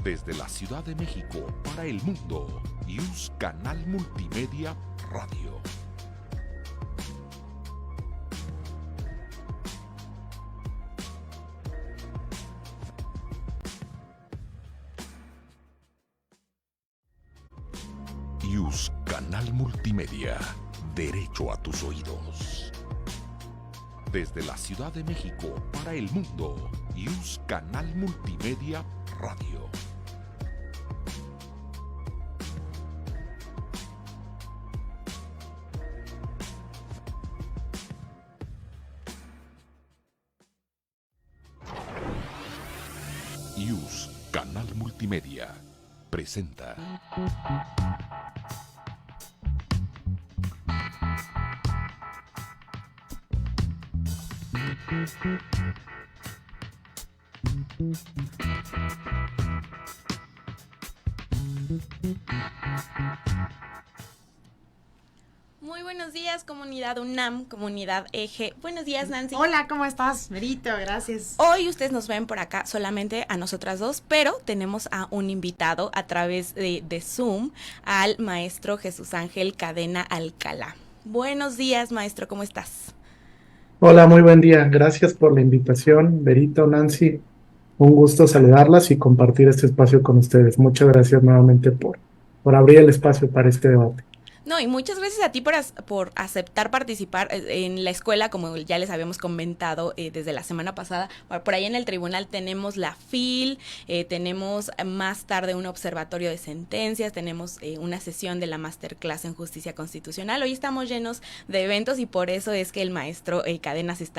Desde la Ciudad de México para el mundo, News Canal Multimedia Radio. News Canal Multimedia, derecho a tus oídos. Desde la Ciudad de México para el mundo, News Canal Multimedia Radio. News Canal Multimedia presenta. Muy buenos días, comunidad UNAM, comunidad Eje. Buenos días, Nancy. Hola, ¿cómo estás, Merito? Gracias. Hoy ustedes nos ven por acá solamente a nosotras dos, pero tenemos a un invitado a través de Zoom, al maestro Jesús Ángel Cadena Alcalá. Buenos días, maestro, ¿cómo estás? Hola, muy buen día. Gracias por la invitación, Berito, Nancy. Un gusto saludarlas y compartir este espacio con ustedes. Muchas gracias nuevamente por abrir el espacio para este debate. No, y muchas gracias a ti por aceptar participar en la escuela, como ya les habíamos comentado desde la semana pasada. Por ahí en el tribunal tenemos la FIL, tenemos más tarde un observatorio de sentencias, tenemos una sesión de la Masterclass en Justicia Constitucional. Hoy estamos llenos de eventos y por eso es que el maestro Cadena se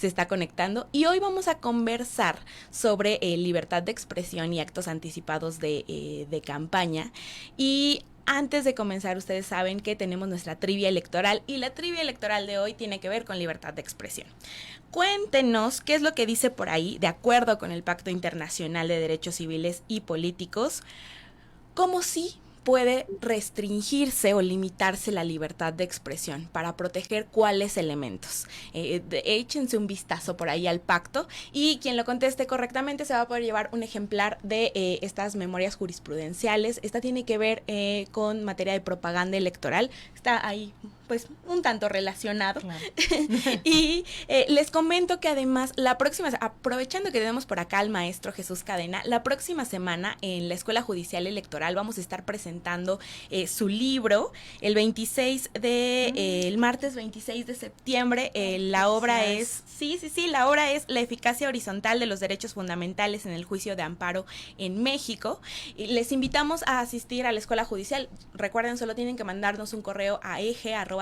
está conectando. Y hoy vamos a conversar sobre libertad de expresión y actos anticipados de campaña. Y antes de comenzar, ustedes saben que tenemos nuestra trivia electoral y la trivia electoral de hoy tiene que ver con libertad de expresión. Cuéntenos qué es lo que dice por ahí, de acuerdo con el Pacto Internacional de Derechos Civiles y Políticos, cómo sí puede restringirse o limitarse la libertad de expresión para proteger cuáles elementos. Échense un vistazo por ahí al pacto y quien lo conteste correctamente se va a poder llevar un ejemplar de estas memorias jurisprudenciales. Esta tiene que ver con materia de propaganda electoral. Está ahí pues un tanto relacionado. Claro. Y les comento que además aprovechando que tenemos por acá al maestro Jesús Cadena, la próxima semana en la Escuela Judicial Electoral vamos a estar presentando su libro el martes 26 de septiembre. La obra es La eficacia horizontal de los derechos fundamentales en el juicio de amparo en México. Y les invitamos a asistir a la Escuela Judicial. Recuerden, solo tienen que mandarnos un correo a eje@te.gov.mx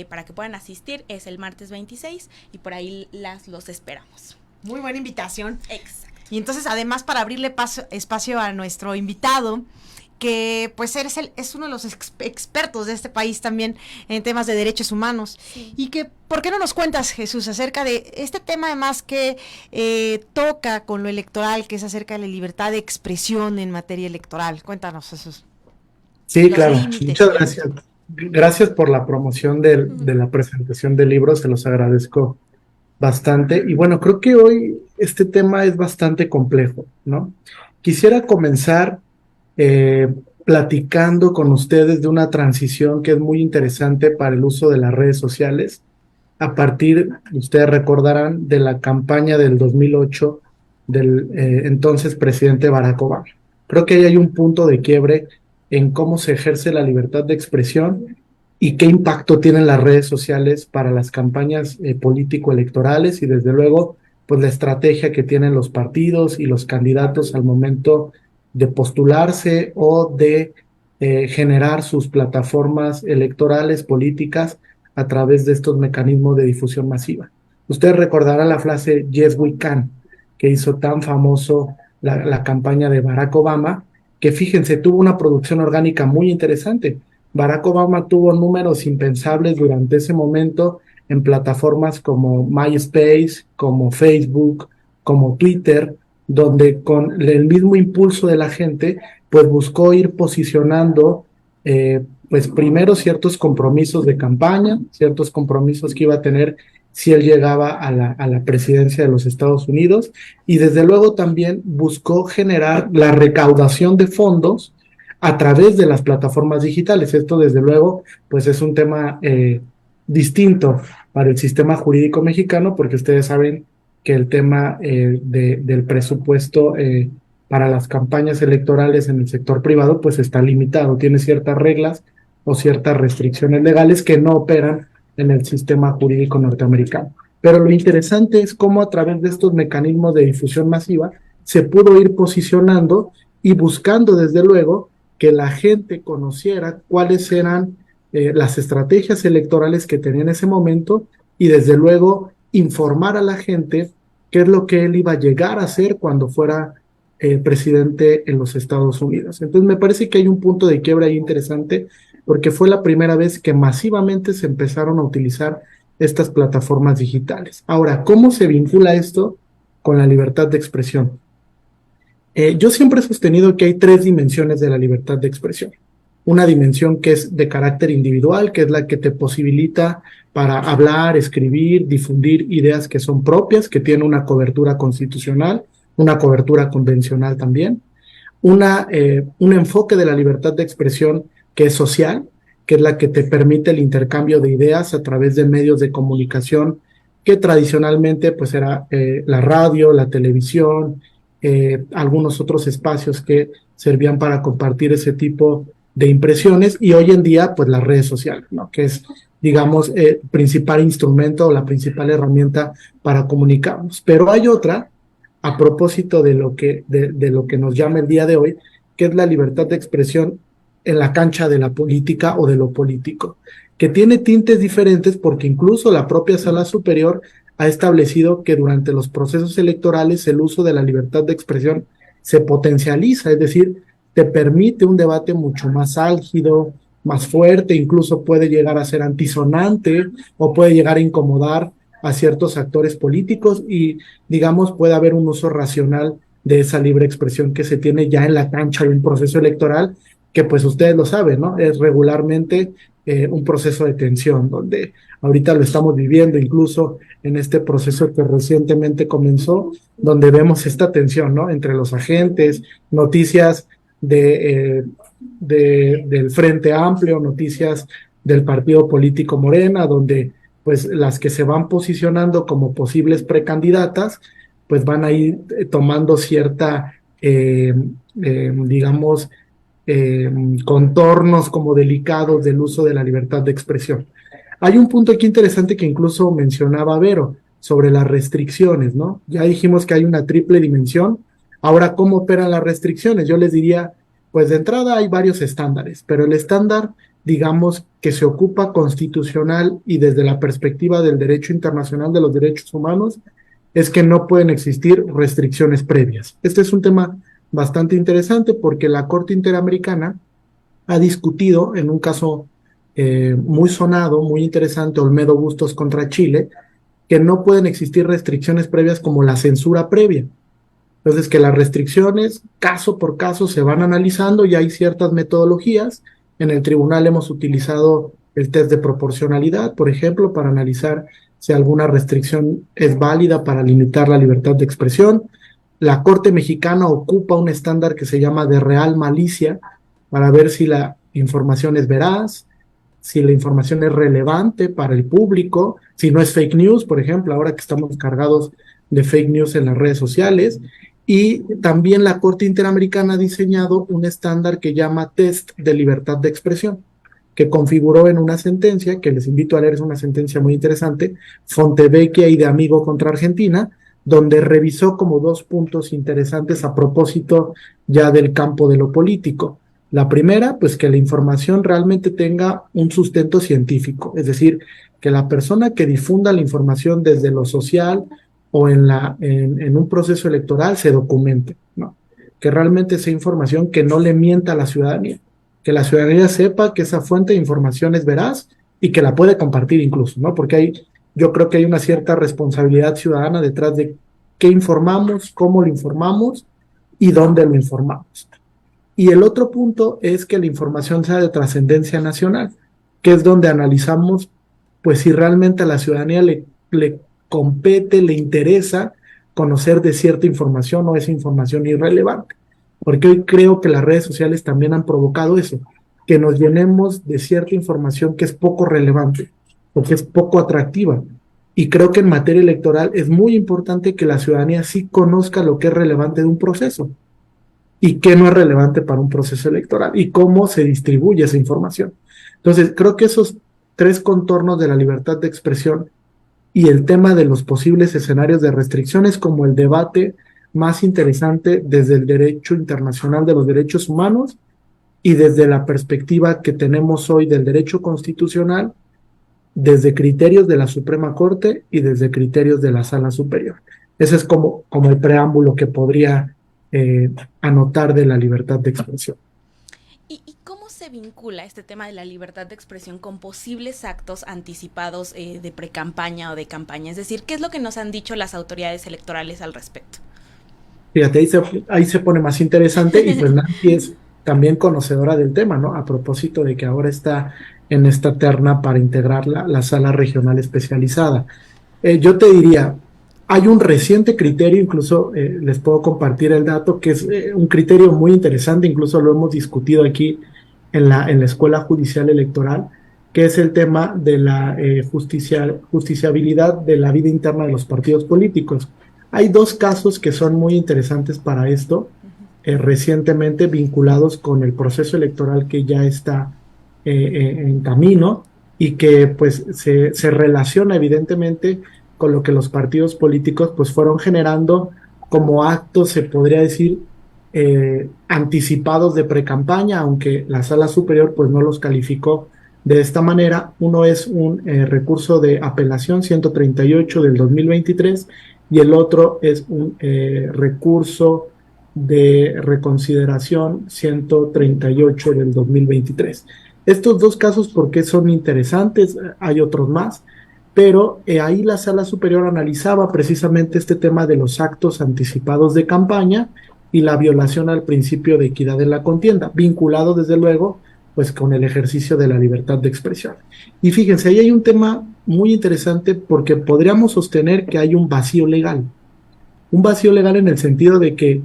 para que puedan asistir. Es el martes 26 y por ahí los esperamos. Muy buena invitación. Exacto. Y entonces, además, para abrirle espacio a nuestro invitado, que pues es uno de los expertos de este país también en temas de derechos humanos. Sí. Y que, ¿por qué no nos cuentas, Jesús, acerca de este tema además que toca con lo electoral, que es acerca de la libertad de expresión en materia electoral? Cuéntanos, Jesús. Sí, claro. Muchas gracias. Gracias por la promoción de la presentación del libro, se los agradezco bastante. Y bueno, creo que hoy este tema es bastante complejo, ¿no? Quisiera comenzar platicando con ustedes de una transición que es muy interesante para el uso de las redes sociales, a partir, ustedes recordarán, de la campaña del 2008 del entonces presidente Barack Obama. Creo que ahí hay un punto de quiebre en cómo se ejerce la libertad de expresión y qué impacto tienen las redes sociales para las campañas político-electorales y desde luego pues la estrategia que tienen los partidos y los candidatos al momento de postularse o de generar sus plataformas electorales políticas a través de estos mecanismos de difusión masiva. Ustedes recordarán la frase "Yes, we can", que hizo tan famoso la campaña de Barack Obama, que fíjense, tuvo una producción orgánica muy interesante. Barack Obama tuvo números impensables durante ese momento en plataformas como MySpace, como Facebook, como Twitter, donde con el mismo impulso de la gente, pues buscó ir posicionando, pues primero ciertos compromisos de campaña, ciertos compromisos que iba a tener si él llegaba a la presidencia de los Estados Unidos, y desde luego también buscó generar la recaudación de fondos a través de las plataformas digitales. Esto desde luego pues es un tema distinto para el sistema jurídico mexicano, porque ustedes saben que el tema del presupuesto para las campañas electorales en el sector privado pues está limitado, tiene ciertas reglas o ciertas restricciones legales que no operan en el sistema jurídico norteamericano. Pero lo interesante es cómo a través de estos mecanismos de difusión masiva se pudo ir posicionando y buscando desde luego que la gente conociera cuáles eran las estrategias electorales que tenía en ese momento, y desde luego informar a la gente qué es lo que él iba a llegar a hacer cuando fuera presidente en los Estados Unidos. Entonces me parece que hay un punto de quiebra ahí interesante, porque fue la primera vez que masivamente se empezaron a utilizar estas plataformas digitales. Ahora, ¿cómo se vincula esto con la libertad de expresión? Yo siempre he sostenido que hay tres dimensiones de la libertad de expresión. Una dimensión que es de carácter individual, que es la que te posibilita para hablar, escribir, difundir ideas que son propias, que tienen una cobertura constitucional, una cobertura convencional también. Un enfoque de la libertad de expresión que es social, que es la que te permite el intercambio de ideas a través de medios de comunicación que tradicionalmente pues era la radio, la televisión, algunos otros espacios que servían para compartir ese tipo de impresiones, y hoy en día pues las redes sociales, ¿no? Que es, digamos, el principal instrumento o la principal herramienta para comunicarnos. Pero hay otra, a propósito de lo que nos llama el día de hoy, que es la libertad de expresión en la cancha de la política o de lo político, que tiene tintes diferentes, porque incluso la propia Sala Superior ha establecido que durante los procesos electorales el uso de la libertad de expresión se potencializa, es decir, te permite un debate mucho más álgido, más fuerte, incluso puede llegar a ser antisonante o puede llegar a incomodar a ciertos actores políticos, y digamos puede haber un uso racional de esa libre expresión que se tiene ya en la cancha de un proceso electoral, que pues ustedes lo saben, ¿no? Es regularmente un proceso de tensión, donde ahorita lo estamos viviendo incluso en este proceso que recientemente comenzó, donde vemos esta tensión, ¿no? Entre los agentes, noticias del Frente Amplio, noticias del partido político Morena, donde pues las que se van posicionando como posibles precandidatas, pues van a ir tomando cierta, digamos, contornos como delicados del uso de la libertad de expresión. Hay un punto aquí interesante que incluso mencionaba Vero, sobre las restricciones, ¿no? Ya dijimos que hay una triple dimensión. Ahora, ¿cómo operan las restricciones? Yo les diría, pues de entrada hay varios estándares, pero el estándar, digamos, que se ocupa constitucional y desde la perspectiva del derecho internacional de los derechos humanos, es que no pueden existir restricciones previas. Este es un tema bastante interesante, porque la Corte Interamericana ha discutido en un caso muy sonado, muy interesante, Olmedo Bustos contra Chile, que no pueden existir restricciones previas como la censura previa. Entonces, que las restricciones, caso por caso, se van analizando, y hay ciertas metodologías. En el tribunal hemos utilizado el test de proporcionalidad, por ejemplo, para analizar si alguna restricción es válida para limitar la libertad de expresión. La Corte Mexicana ocupa un estándar que se llama de real malicia, para ver si la información es veraz, si la información es relevante para el público, si no es fake news, por ejemplo, ahora que estamos cargados de fake news en las redes sociales. Y también la Corte Interamericana ha diseñado un estándar que llama test de libertad de expresión, que configuró en una sentencia, que les invito a leer, es una sentencia muy interesante, Fontevecchia y de Amigo contra Argentina, donde revisó como dos puntos interesantes a propósito ya del campo de lo político. La primera, pues que la información realmente tenga un sustento científico, es decir, que la persona que difunda la información desde lo social o en un proceso electoral se documente, ¿no? Que realmente sea información que no le mienta a la ciudadanía, que la ciudadanía sepa que esa fuente de información es veraz y que la puede compartir incluso, ¿no? Porque yo creo que hay una cierta responsabilidad ciudadana detrás de qué informamos, cómo lo informamos y dónde lo informamos. Y el otro punto es que la información sea de trascendencia nacional, que es donde analizamos pues si realmente a la ciudadanía le le compete, le interesa conocer de cierta información o esa información irrelevante. Porque hoy creo que las redes sociales también han provocado eso, que nos llenemos de cierta información que es poco relevante, porque es poco atractiva. Y creo que en materia electoral es muy importante que la ciudadanía sí conozca lo que es relevante de un proceso y qué no es relevante para un proceso electoral y cómo se distribuye esa información. Entonces, creo que esos tres contornos de la libertad de expresión y el tema de los posibles escenarios de restricciones como el debate más interesante desde el derecho internacional de los derechos humanos y desde la perspectiva que tenemos hoy del derecho constitucional, desde criterios de la Suprema Corte y desde criterios de la Sala Superior. Ese es como el preámbulo que podría anotar de la libertad de expresión. ¿Y cómo se vincula este tema de la libertad de expresión con posibles actos anticipados de precampaña o de campaña? Es decir, ¿qué es lo que nos han dicho las autoridades electorales al respecto? Fíjate, ahí se pone más interesante y pues Nancy es también conocedora del tema, ¿no? A propósito de que ahora está en esta terna para integrar la sala regional especializada. Yo te diría, hay un reciente criterio, incluso les puedo compartir el dato, que es un criterio muy interesante, incluso lo hemos discutido aquí en la Escuela Judicial Electoral, que es el tema de la justiciabilidad de la vida interna de los partidos políticos. Hay dos casos que son muy interesantes para esto, recientemente vinculados con el proceso electoral que ya está en camino y que pues se relaciona evidentemente con lo que los partidos políticos pues fueron generando como actos, se podría decir, anticipados de precampaña, aunque la Sala Superior pues no los calificó de esta manera. Uno es un recurso de apelación 138 del 2023 y el otro es un recurso de reconsideración 138 del 2023. Estos dos casos, ¿por qué son interesantes? Hay otros más, pero ahí la Sala Superior analizaba precisamente este tema de los actos anticipados de campaña y la violación al principio de equidad en la contienda, vinculado desde luego pues con el ejercicio de la libertad de expresión. Y fíjense, ahí hay un tema muy interesante porque podríamos sostener que hay un vacío legal en el sentido de que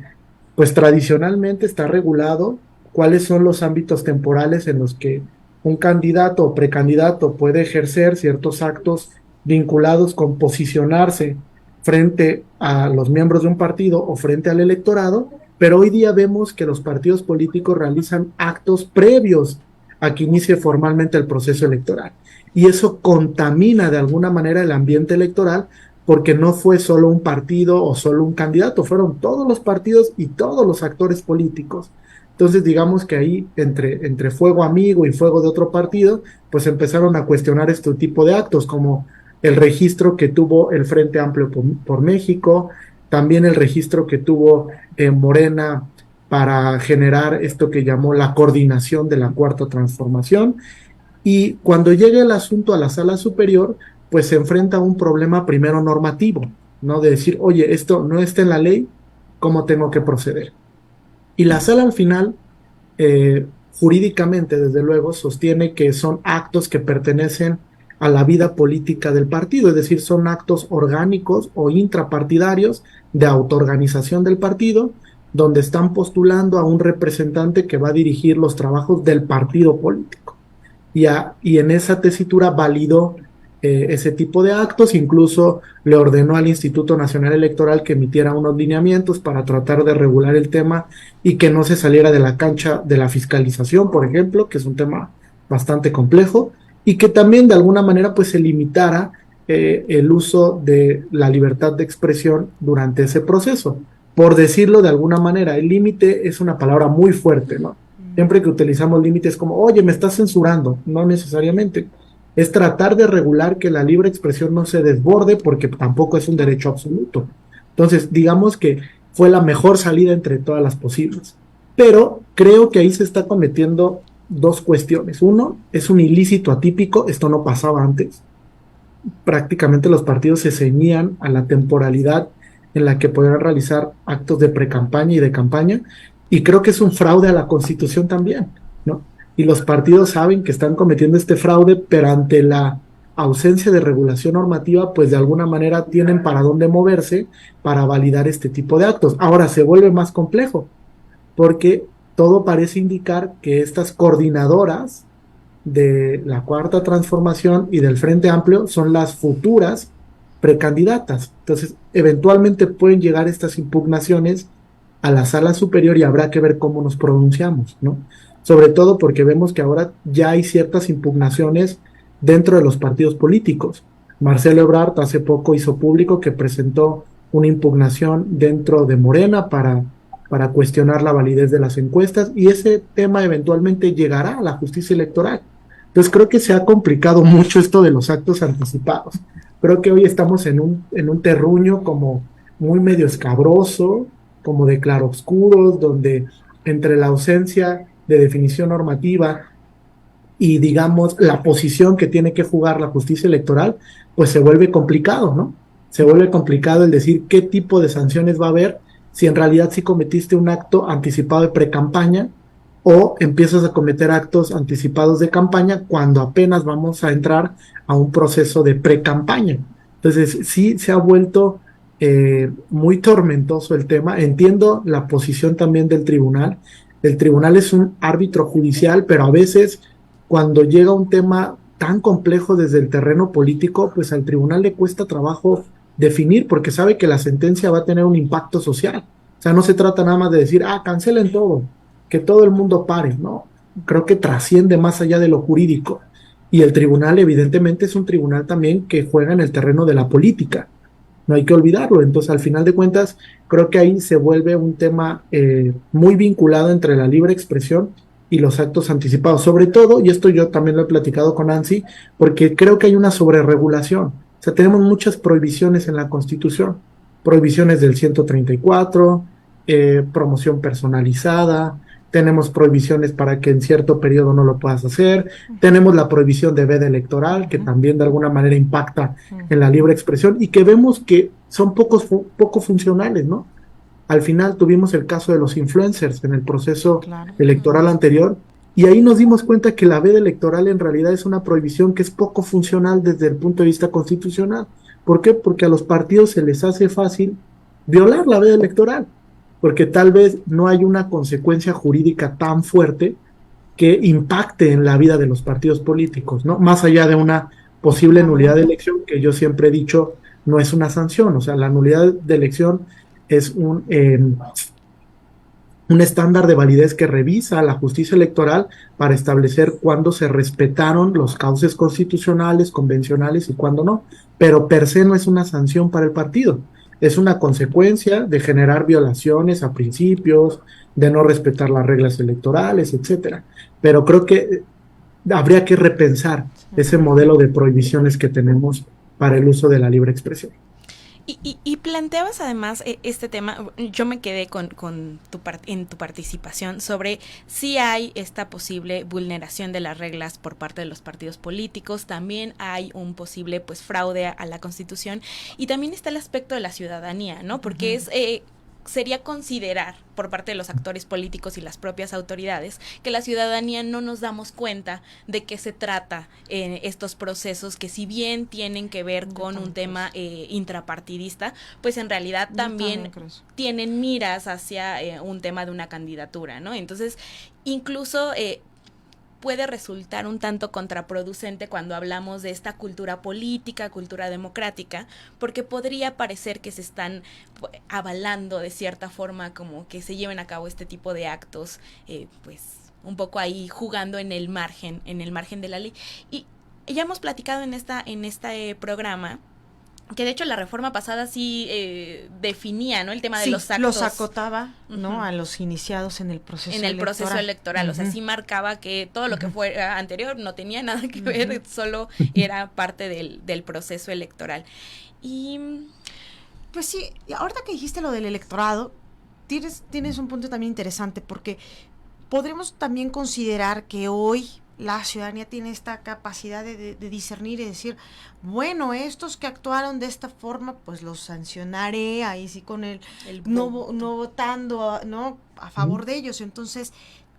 pues tradicionalmente está regulado cuáles son los ámbitos temporales en los que un candidato o precandidato puede ejercer ciertos actos vinculados con posicionarse frente a los miembros de un partido o frente al electorado, pero hoy día vemos que los partidos políticos realizan actos previos a que inicie formalmente el proceso electoral. Y eso contamina de alguna manera el ambiente electoral porque no fue solo un partido o solo un candidato, fueron todos los partidos y todos los actores políticos. Entonces digamos que ahí entre fuego amigo y fuego de otro partido, pues empezaron a cuestionar este tipo de actos, como el registro que tuvo el Frente Amplio por México, también el registro que tuvo Morena para generar esto que llamó la coordinación de la Cuarta Transformación. Y cuando llega el asunto a la Sala Superior, pues se enfrenta a un problema primero normativo, ¿no? De decir, oye, esto no está en la ley, ¿cómo tengo que proceder? Y la Sala al final, jurídicamente, desde luego, sostiene que son actos que pertenecen a la vida política del partido, es decir, son actos orgánicos o intrapartidarios de autoorganización del partido, donde están postulando a un representante que va a dirigir los trabajos del partido político. Y en esa tesitura validó ese tipo de actos, incluso le ordenó al Instituto Nacional Electoral que emitiera unos lineamientos para tratar de regular el tema y que no se saliera de la cancha de la fiscalización, por ejemplo, que es un tema bastante complejo, y que también de alguna manera pues se limitara el uso de la libertad de expresión durante ese proceso. Por decirlo de alguna manera, el límite es una palabra muy fuerte, ¿no? Siempre que utilizamos límites como, oye, me estás censurando, no necesariamente. Es tratar de regular que la libre expresión no se desborde porque tampoco es un derecho absoluto. Entonces, digamos que fue la mejor salida entre todas las posibles. Pero creo que ahí se está cometiendo dos cuestiones. Uno, es un ilícito atípico, esto no pasaba antes. Prácticamente los partidos se ceñían a la temporalidad en la que podían realizar actos de precampaña y de campaña, y creo que es un fraude a la Constitución también, ¿no? Y los partidos saben que están cometiendo este fraude, pero ante la ausencia de regulación normativa, pues de alguna manera tienen para dónde moverse para validar este tipo de actos. Ahora se vuelve más complejo, porque todo parece indicar que estas coordinadoras de la Cuarta Transformación y del Frente Amplio son las futuras precandidatas. Entonces, eventualmente pueden llegar estas impugnaciones a la sala superior y habrá que ver cómo nos pronunciamos, ¿no? Sobre todo porque vemos que ahora ya hay ciertas impugnaciones dentro de los partidos políticos. Marcelo Ebrard hace poco hizo público que presentó una impugnación dentro de Morena para cuestionar la validez de las encuestas, y ese tema eventualmente llegará a la justicia electoral. Entonces creo que se ha complicado mucho esto de los actos anticipados. Creo que hoy estamos en un terruño como muy medio escabroso, como de claroscuros, donde entre la ausencia de definición normativa y, digamos, la posición que tiene que jugar la justicia electoral, pues se vuelve complicado, ¿no? Se vuelve complicado el decir qué tipo de sanciones va a haber si en realidad sí cometiste un acto anticipado de precampaña o empiezas a cometer actos anticipados de campaña cuando apenas vamos a entrar a un proceso de precampaña. Entonces, sí se ha vuelto muy tormentoso el tema. Entiendo la posición también del tribunal. El tribunal es un árbitro judicial, pero a veces cuando llega un tema tan complejo desde el terreno político, pues al tribunal le cuesta trabajo definir porque sabe que la sentencia va a tener un impacto social. O sea, no se trata nada más de decir, cancelen todo, que todo el mundo pare, ¿no? Creo que trasciende más allá de lo jurídico. Y el tribunal, evidentemente, es un tribunal también que juega en el terreno de la política. No hay que olvidarlo. Entonces, al final de cuentas, creo que ahí se vuelve un tema muy vinculado entre la libre expresión y los actos anticipados. Sobre todo, y esto yo también lo he platicado con Nancy, porque creo que hay una sobreregulación. O sea, tenemos muchas prohibiciones en la Constitución. Prohibiciones del 134, promoción personalizada, tenemos prohibiciones para que en cierto periodo no lo puedas hacer, tenemos la prohibición de veda electoral, que también de alguna manera impacta en la libre expresión, y que vemos que son poco funcionales, ¿no? Al final tuvimos el caso de los influencers en el proceso electoral anterior, y ahí nos dimos cuenta que la veda electoral en realidad es una prohibición que es poco funcional desde el punto de vista constitucional. ¿Por qué? Porque a los partidos se les hace fácil violar la veda electoral, porque tal vez no hay una consecuencia jurídica tan fuerte que impacte en la vida de los partidos políticos, ¿no? Más allá de una posible nulidad de elección, que yo siempre he dicho no es una sanción. O sea, la nulidad de elección es un estándar de validez que revisa la justicia electoral para establecer cuándo se respetaron los cauces constitucionales, convencionales y cuándo no, pero per se no es una sanción para el partido. Es una consecuencia de generar violaciones a principios, de no respetar las reglas electorales, etcétera. Pero creo que habría que repensar ese modelo de prohibiciones que tenemos para el uso de la libre expresión. Y planteabas además este tema, yo me quedé en tu participación sobre si hay esta posible vulneración de las reglas por parte de los partidos políticos, también hay un posible pues fraude a la Constitución, y también está el aspecto de la ciudadanía, ¿no? Porque sería considerar por parte de los actores políticos y las propias autoridades que la ciudadanía no nos damos cuenta de qué se trata en estos procesos que, si bien tienen que ver con un tema intrapartidista, pues en realidad también tienen miras hacia un tema de una candidatura, ¿no? Entonces, incluso puede resultar un tanto contraproducente cuando hablamos de esta cultura política, cultura democrática, porque podría parecer que se están avalando de cierta forma como que se lleven a cabo este tipo de actos, pues un poco ahí jugando en el margen de la ley. Y ya hemos platicado en este programa que de hecho la reforma pasada sí definía, ¿no?, el tema de los actos. Los acotaba, ¿no?, a los iniciados en el proceso electoral. O sea, sí marcaba que todo lo que fuera anterior no tenía nada que ver, solo era parte del proceso electoral. Y pues sí, ahorita que dijiste lo del electorado, tienes un punto también interesante, porque podremos también considerar que hoy la ciudadanía tiene esta capacidad de discernir y decir, bueno, estos que actuaron de esta forma, pues los sancionaré, ahí sí con el no votando, ¿no?, a favor de ellos. Entonces,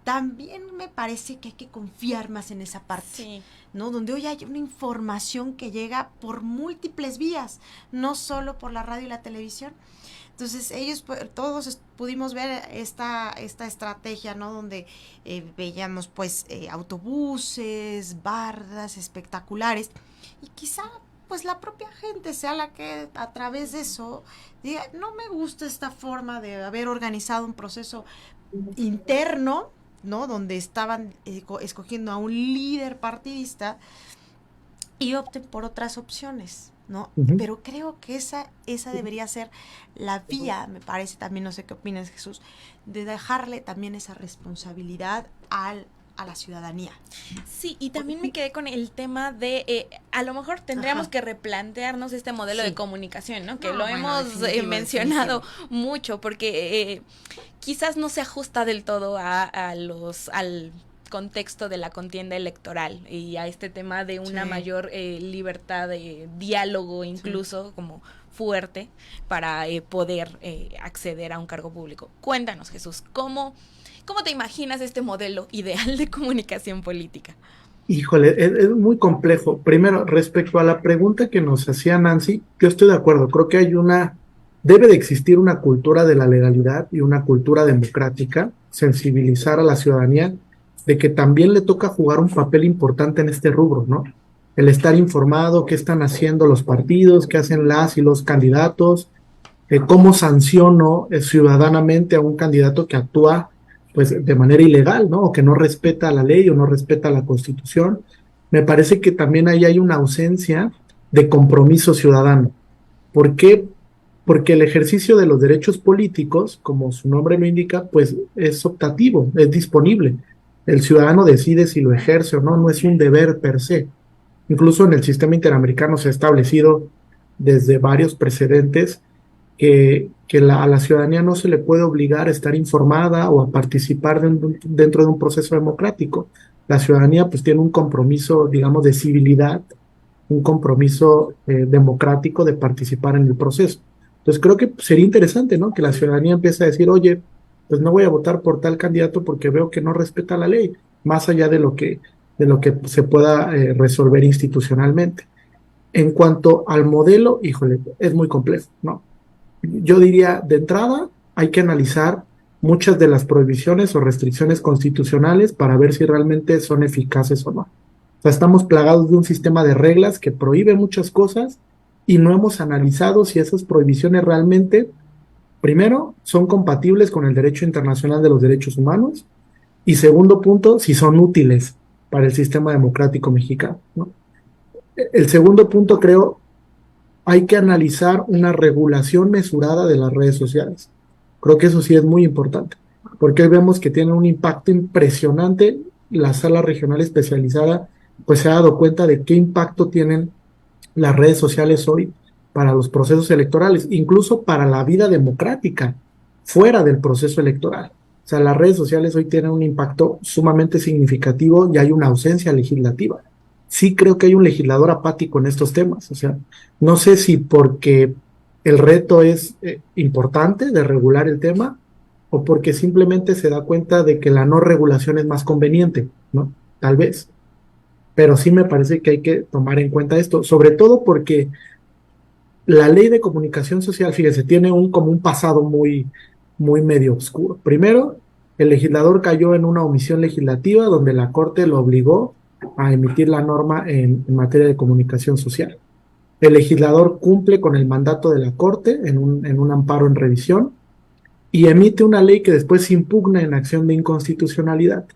también me parece que hay que confiar más en esa parte, Sí. ¿no? Donde hoy hay una información que llega por múltiples vías, no solo por la radio y la televisión. Entonces todos pudimos ver esta estrategia, ¿no? Donde veíamos pues autobuses, bardas espectaculares, y quizá pues la propia gente sea la que a través de eso diga, no me gusta esta forma de haber organizado un proceso interno, ¿no? Donde estaban escogiendo a un líder partidista, y opten por otras opciones, ¿no? Ujú. Pero creo que esa debería ser la vía, me parece también, no sé qué opinas, Jesús, de dejarle también esa responsabilidad a la ciudadanía. Sí, y también me quedé con el tema de, a lo mejor tendríamos Ajá. que replantearnos este modelo Sí. de comunicación, ¿no? Que No, lo bueno, hemos definitivo, mencionado mucho, porque quizás no se ajusta del todo al contexto de la contienda electoral y a este tema de una Sí. mayor libertad de diálogo, incluso como fuerte, para poder acceder a un cargo público. Cuéntanos, Jesús, ¿cómo te imaginas este modelo ideal de comunicación política? Híjole, es muy complejo. Primero, respecto a la pregunta que nos hacía Nancy, yo estoy de acuerdo. Creo que debe de existir una cultura de la legalidad y una cultura democrática, sensibilizar a la ciudadanía de que también le toca jugar un papel importante en este rubro, ¿no? El estar informado, qué están haciendo los partidos, qué hacen las y los candidatos, cómo sanciono ciudadanamente a un candidato que actúa pues de manera ilegal, ¿no? O que no respeta la ley o no respeta la Constitución. Me parece que también ahí hay una ausencia de compromiso ciudadano. ¿Por qué? Porque el ejercicio de los derechos políticos, como su nombre lo indica, pues es optativo, es disponible. El ciudadano decide si lo ejerce o no, no es un deber per se. Incluso en el sistema interamericano se ha establecido desde varios precedentes a la ciudadanía no se le puede obligar a estar informada o a participar dentro de un proceso democrático. La ciudadanía pues tiene un compromiso, digamos, de civilidad, un compromiso democrático de participar en el proceso. Entonces creo que sería interesante, ¿no? Que la ciudadanía empiece a decir, oye, pues no voy a votar por tal candidato porque veo que no respeta la ley, más allá de lo que se pueda resolver institucionalmente. En cuanto al modelo, híjole, es muy complejo, ¿no? Yo diría, de entrada, hay que analizar muchas de las prohibiciones o restricciones constitucionales para ver si realmente son eficaces o no. O sea, estamos plagados de un sistema de reglas que prohíbe muchas cosas y no hemos analizado si esas prohibiciones realmente, primero, son compatibles con el derecho internacional de los derechos humanos y segundo punto, si son útiles para el sistema democrático mexicano, ¿no? El segundo punto, creo, hay que analizar una regulación mesurada de las redes sociales. Creo que eso sí es muy importante, porque hoy vemos que tienen un impacto impresionante. La sala regional especializada pues se ha dado cuenta de qué impacto tienen las redes sociales hoy para los procesos electorales, incluso para la vida democrática fuera del proceso electoral. O sea, las redes sociales hoy tienen un impacto sumamente significativo y hay una ausencia legislativa. Sí creo que hay un legislador apático en estos temas. O sea, no sé si porque el reto es importante de regular el tema o porque simplemente se da cuenta de que la no regulación es más conveniente, ¿no? Tal vez. Pero sí me parece que hay que tomar en cuenta esto, sobre todo porque la ley de comunicación social, fíjese, tiene como un pasado muy medio oscuro. Primero, el legislador cayó en una omisión legislativa donde la Corte lo obligó a emitir la norma en materia de comunicación social. El legislador cumple con el mandato de la Corte en un amparo en revisión y emite una ley que después se impugna en acción de inconstitucionalidad.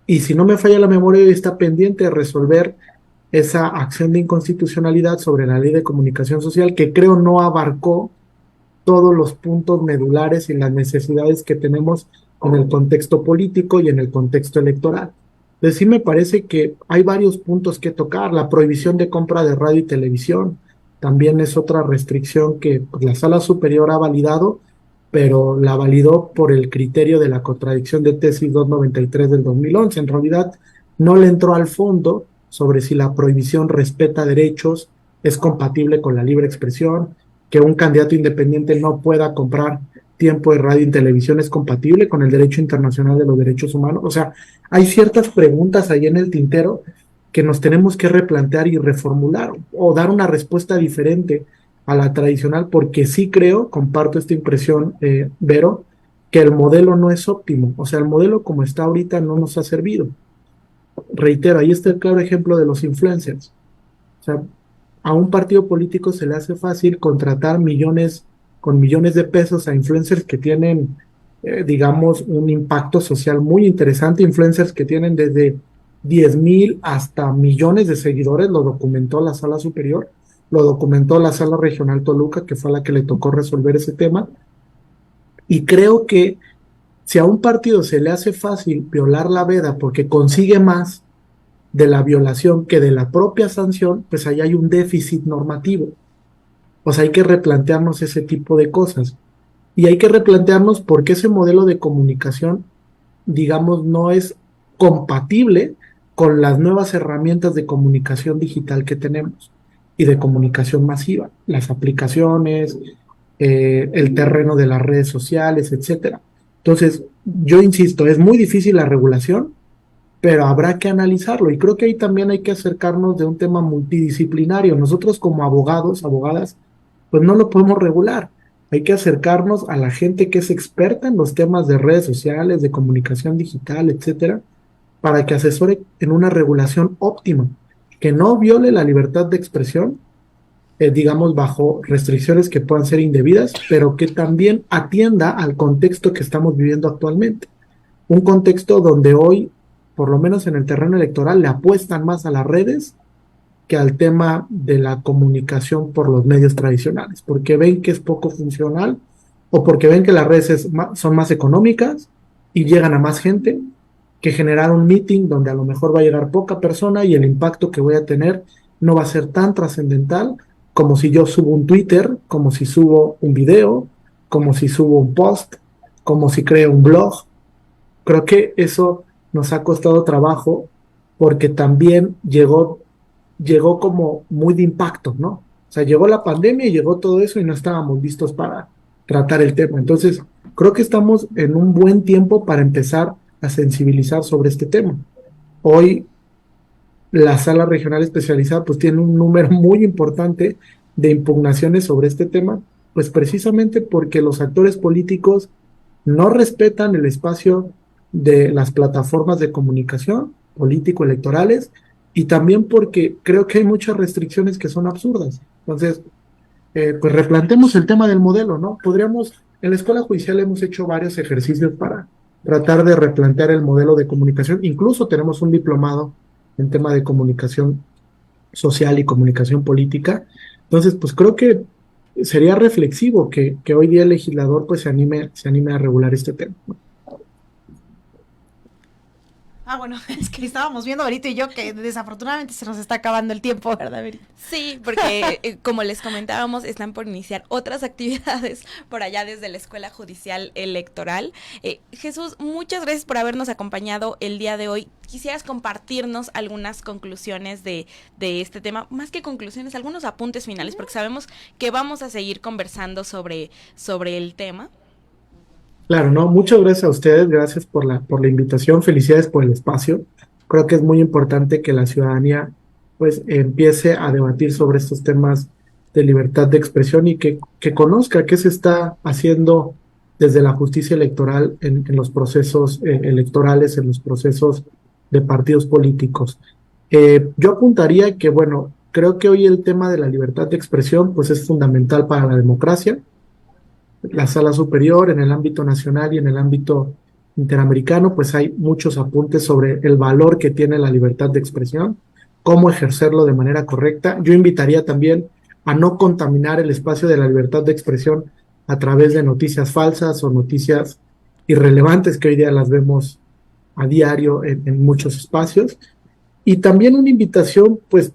Y si no me falla la memoria, está pendiente de resolver esa acción de inconstitucionalidad sobre la ley de comunicación social, que creo no abarcó todos los puntos medulares y las necesidades que tenemos en el contexto político y en el contexto electoral. Entonces sí me parece que hay varios puntos que tocar. La prohibición de compra de radio y televisión también es otra restricción que pues, la Sala Superior ha validado, pero la validó por el criterio de la contradicción de tesis 293 del 2011. En realidad no le entró al fondo sobre si la prohibición respeta derechos, es compatible con la libre expresión, que un candidato independiente no pueda comprar tiempo de radio y televisión es compatible con el derecho internacional de los derechos humanos? O sea, hay ciertas preguntas ahí en el tintero que nos tenemos que replantear y reformular o dar una respuesta diferente a la tradicional, porque sí creo, comparto esta impresión, Vero, que el modelo no es óptimo. O sea, el modelo como está ahorita no nos ha servido. Reitero, ahí está el claro ejemplo de los influencers. O sea, a un partido político se le hace fácil contratar con millones de pesos a influencers que tienen, digamos, un impacto social muy interesante, influencers que tienen desde 10,000 hasta millones de seguidores, lo documentó la Sala Superior, lo documentó la Sala Regional Toluca, que fue a la que le tocó resolver ese tema, y creo que si a un partido se le hace fácil violar la veda porque consigue más de la violación que de la propia sanción, pues ahí hay un déficit normativo. O sea, hay que replantearnos ese tipo de cosas. Y hay que replantearnos por qué ese modelo de comunicación, digamos, no es compatible con las nuevas herramientas de comunicación digital que tenemos y de comunicación masiva, las aplicaciones, el terreno de las redes sociales, etcétera. Entonces, yo insisto, es muy difícil la regulación, pero habrá que analizarlo. Y creo que ahí también hay que acercarnos de un tema multidisciplinario. Nosotros como abogados, abogadas, pues no lo podemos regular. Hay que acercarnos a la gente que es experta en los temas de redes sociales, de comunicación digital, etcétera, para que asesore en una regulación óptima, que no viole la libertad de expresión, digamos, bajo restricciones que puedan ser indebidas, pero que también atienda al contexto que estamos viviendo actualmente. Un contexto donde hoy, por lo menos en el terreno electoral, le apuestan más a las redes que al tema de la comunicación por los medios tradicionales, porque ven que es poco funcional o porque ven que las redes son más económicas y llegan a más gente que generar un meeting donde a lo mejor va a llegar poca persona y el impacto que voy a tener no va a ser tan trascendental como si yo subo un Twitter, como si subo un video, como si subo un post, como si creo un blog. Creo que eso nos ha costado trabajo porque también llegó como muy de impacto, ¿no? O sea, llegó la pandemia y llegó todo eso y no estábamos listos para tratar el tema. Entonces, creo que estamos en un buen tiempo para empezar a sensibilizar sobre este tema. Hoy, la Sala Regional Especializada pues tiene un número muy importante de impugnaciones sobre este tema, pues precisamente porque los actores políticos no respetan el espacio de las plataformas de comunicación político-electorales y también porque creo que hay muchas restricciones que son absurdas. Entonces, pues replantemos el tema del modelo, ¿no? En la Escuela Judicial hemos hecho varios ejercicios para tratar de replantear el modelo de comunicación. Incluso tenemos un diplomado en tema de comunicación social y comunicación política. Entonces, pues creo que sería reflexivo que hoy día el legislador pues se anime a regular este tema, ¿no? Bueno, es que estábamos viendo Berito y yo que desafortunadamente se nos está acabando el tiempo, ¿verdad, Berito? Sí, porque como les comentábamos, están por iniciar otras actividades por allá desde la Escuela Judicial Electoral. Jesús, muchas gracias por habernos acompañado el día de hoy. ¿Quisieras compartirnos algunas conclusiones de este tema? Más que conclusiones, algunos apuntes finales, porque sabemos que vamos a seguir conversando sobre el tema. Claro, no, muchas gracias a ustedes, gracias por la invitación, felicidades por el espacio. Creo que es muy importante que la ciudadanía pues empiece a debatir sobre estos temas de libertad de expresión y que conozca qué se está haciendo desde la justicia electoral en los procesos electorales, en los procesos de partidos políticos. Yo apuntaría que, bueno, creo que hoy el tema de la libertad de expresión pues es fundamental para la democracia. La Sala Superior, en el ámbito nacional y en el ámbito interamericano, pues hay muchos apuntes sobre el valor que tiene la libertad de expresión, cómo ejercerlo de manera correcta. Yo invitaría también a no contaminar el espacio de la libertad de expresión a través de noticias falsas o noticias irrelevantes que hoy día las vemos a diario en muchos espacios. Y también una invitación, pues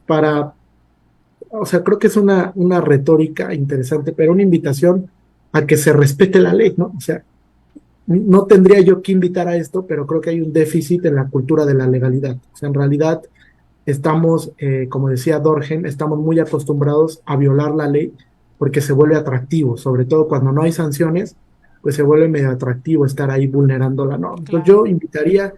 o sea, creo que es una retórica interesante, pero una invitación a que se respete la ley, ¿no? O sea, no tendría yo que invitar a esto, pero creo que hay un déficit en la cultura de la legalidad. O sea, en realidad estamos, como decía Dorgen, estamos muy acostumbrados a violar la ley porque se vuelve atractivo, sobre todo cuando no hay sanciones, pues se vuelve medio atractivo estar ahí vulnerando la norma. Entonces yo invitaría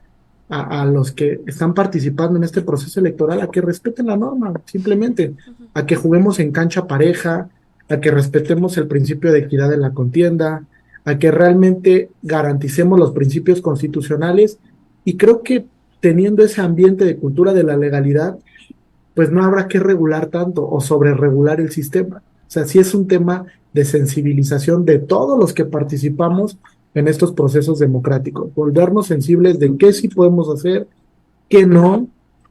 a los que están participando en este proceso electoral a que respeten la norma, simplemente, a que juguemos en cancha pareja, a que respetemos el principio de equidad en la contienda, a que realmente garanticemos los principios constitucionales, y creo que teniendo ese ambiente de cultura de la legalidad, pues no habrá que regular tanto o sobreregular el sistema. O sea, sí es un tema de sensibilización de todos los que participamos en estos procesos democráticos, volvernos sensibles de qué sí podemos hacer, qué no,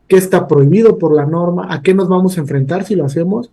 qué está prohibido por la norma, a qué nos vamos a enfrentar si lo hacemos,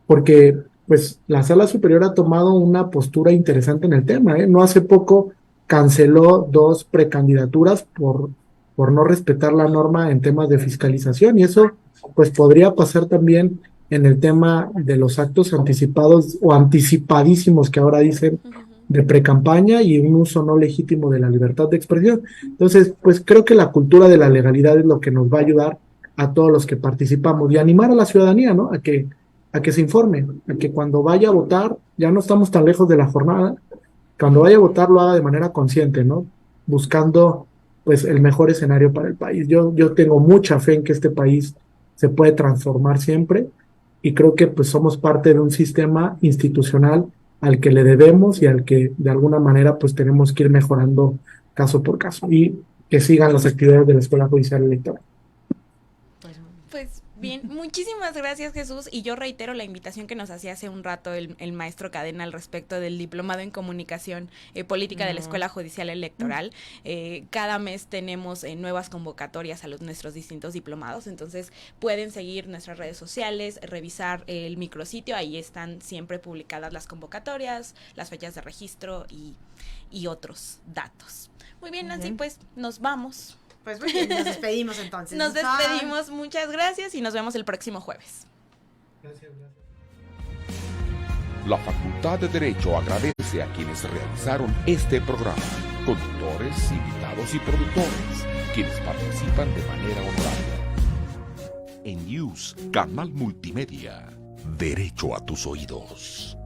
porque pues la Sala Superior ha tomado una postura interesante en el tema, ¿eh? No hace poco canceló 2 precandidaturas por no respetar la norma en temas de fiscalización, y eso pues podría pasar también en el tema de los actos anticipados o anticipadísimos que ahora dicen de precampaña y un uso no legítimo de la libertad de expresión. Entonces, pues creo que la cultura de la legalidad es lo que nos va a ayudar a todos los que participamos y animar a la ciudadanía, ¿no? A que se informe, a que cuando vaya a votar, ya no estamos tan lejos de la jornada, cuando vaya a votar lo haga de manera consciente, ¿no? Buscando pues el mejor escenario para el país. Yo tengo mucha fe en que este país se puede transformar siempre, y creo que pues somos parte de un sistema institucional al que le debemos y al que de alguna manera pues tenemos que ir mejorando caso por caso, y que sigan las actividades de la Escuela Judicial Electoral. Pues bien, muchísimas gracias, Jesús, y yo reitero la invitación que nos hacía hace un rato el maestro Cadena al respecto del diplomado en comunicación política de la Escuela Judicial Electoral. Cada mes tenemos nuevas convocatorias a nuestros distintos diplomados, entonces pueden seguir nuestras redes sociales, revisar el micrositio, ahí están siempre publicadas las convocatorias, las fechas de registro y otros datos. Muy bien, Nancy, pues nos vamos. Pues muy bien, nos despedimos entonces. Nos despedimos, muchas gracias y nos vemos el próximo jueves. Gracias. La Facultad de Derecho agradece a quienes realizaron este programa, conductores, invitados y productores, quienes participan de manera honoraria. En News, Canal Multimedia, Derecho a tus oídos.